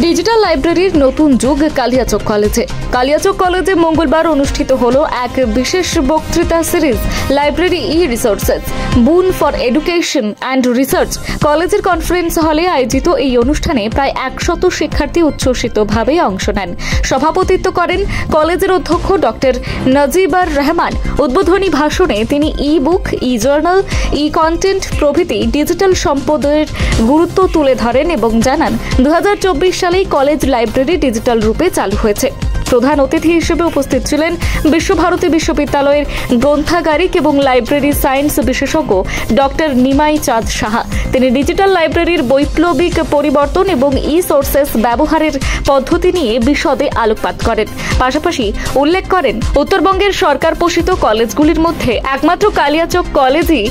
Digital লাইব্রেরির নতুন যুগ কালিয়াচক কলেজে। কালিয়াচক কলেজে মঙ্গলবার অনুষ্ঠিত হল এক বিশেষ বক্তৃতা সিরিজ লাইব্রেরি রিসোর্সেস বুন ফর এডুকেশন অ্যান্ড রিসার্চ। কলেজের কনফারেন্স হলে আয়োজিত এই অনুষ্ঠানে প্রায় 100 শিক্ষার্থী উচ্ছ্বসিতভাবে অংশ নেন। সভাপতিত্ব করেন কলেজের অধ্যক্ষ ডক্টর নজিবুর রহমান। উদ্বোধনী ভাষণে তিনি ই বুক, ই জার্নাল, ই কন্টেন্ট প্রভৃতি ডিজিটাল সম্পদের গুরুত্ব তুলে ধরেন এবং জানান 2024 সালেই কলেজ লাইব্রেরি ডিজিটাল রূপে চালু হয়েছে। প্রধান অতিথি হিসেবে উপস্থিত ছিলেন বিশ্বভারতী বিশ্ববিদ্যালয়ের গ্রন্থাগারিক এবং লাইব্রেরি সায়েন্স বিশেষজ্ঞ ডক্টর নিমাই চাঁদ সাহা। তিনি ডিজিটাল লাইব্রেরির বৈপ্লবিক পরিবর্তন এবং ই সোর্সেস ব্যবহারের পদ্ধতি নিয়ে বিশদে আলোকপাত করেন। পাশাপাশি উল্লেখ করেন, উত্তরবঙ্গের সরকার পোষিত কলেজগুলির মধ্যে একমাত্র কালিয়াচক কলেজই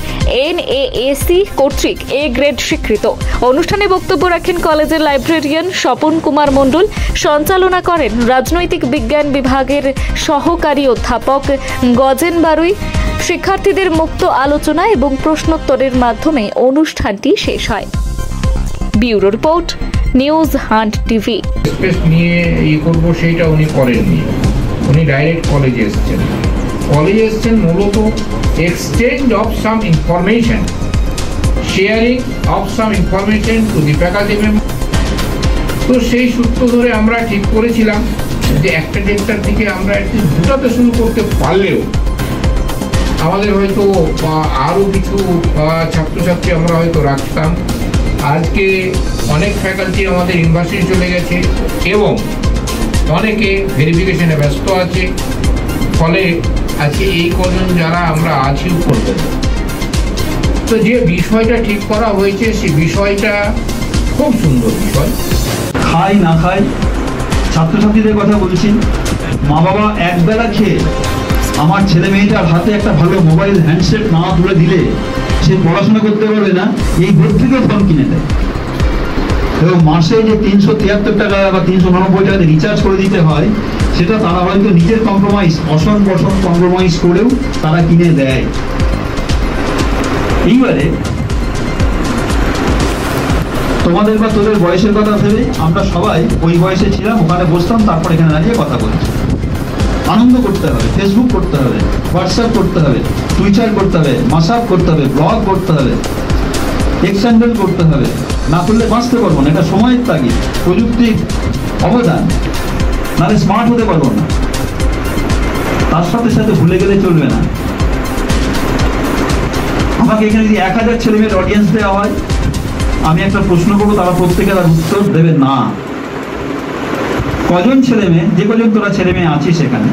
NAAC কর্তৃক A গ্রেড স্বীকৃত। অনুষ্ঠানে বক্তব্য রাখেন কলেজের লাইব্রেরিয়ান স্বপন কুমার মণ্ডল। সঞ্চালনা করেন রাজনৈতিক বিজ্ঞান বিভাগের সহকারী অধ্যাপক গজেন বারুই। শিক্ষার্থীদের মুক্ত আলোচনা এবং প্রশ্নোত্তরের মাধ্যমে অনুষ্ঠানটি শেষ হয়। Bureau report, news hunt TV. Space নিয়ে করব সেটা উনি করেননি, উনি ডাইরেক্ট কলেজে এসেছেন মূলত exchange of some information, sharing of some information to the faculty member. তো সেই সূত্র ধরে আমরা ঠিক করেছিলাম যে একটা ডেটটার দিকে আমরা একটু দুটাতে শুরু করতে পারলেও আমাদের হয়তো আরও কিছু ছাত্রছাত্রী আমরা হয়তো রাখতাম। আজকে অনেক ফ্যাকাল্টি আমাদের ইউনিভার্সিটি চলে গেছে এবং অনেকে ভেরিফিকেশনে ব্যস্ত আছে, ফলে আজকে এই কজন যারা আমরা আছি করতে। তো যে বিষয়টা ঠিক করা হয়েছে সেই বিষয়টা খুব সুন্দর বিষয়। খাই না খাই ছাত্রছাত্রীদের কথা বলছি, মা বাবা একবেলা খেয়ে আমার ছেলে মেয়েটার হাতে একটা ভালো মোবাইল হ্যান্ডসেট না তুলে দিলে সে পড়াশোনা করতে পারবে না, এই বোর্ড থেকে ফোন কিনে দেয়। এবং মাসে যে 373 টাকা বা 399 টাকাতে রিচার্জ করে দিতে হয়, সেটা তারা হয়তো নিজের কম্প্রোমাইজ, অসন বসন কম্প্রোমাইজ করেও তারা কিনে দেয়। এইবারে তোমাদের বা তোদের বয়সের কথা ভেবে আমরা সবাই ওই বয়সে ছিলাম, ওখানে বসতাম, তারপর এখানে দাঁড়িয়ে কথা বলছি। আনন্দ করতে হবে, ফেসবুক করতে হবে, হোয়াটসঅ্যাপ করতে হবে, টুইটার করতে হবে, মাসআপ করতে হবে, ব্লগ করতে হবে, এক্স হ্যান্ডেল করতে হবে। না করলে বাঁচতে পারবো না, এটা সময়ের তাগিদ, প্রযুক্তির অবদান, নাহলে স্মার্ট হতে পারবো না। তার সাথে সাথে ভুলে গেলে চলবে না। আমাকে এখানে যদি 1000 ছেলেমেয়ের অডিয়েন্স দেওয়া হয়, আমি একটা প্রশ্ন করবো, তারা প্রত্যেকে তার উত্তর দেবে না। কজন ছেলে মেয়ে, যে কজন তোরা ছেলে মেয়ে আছিস সেখানে,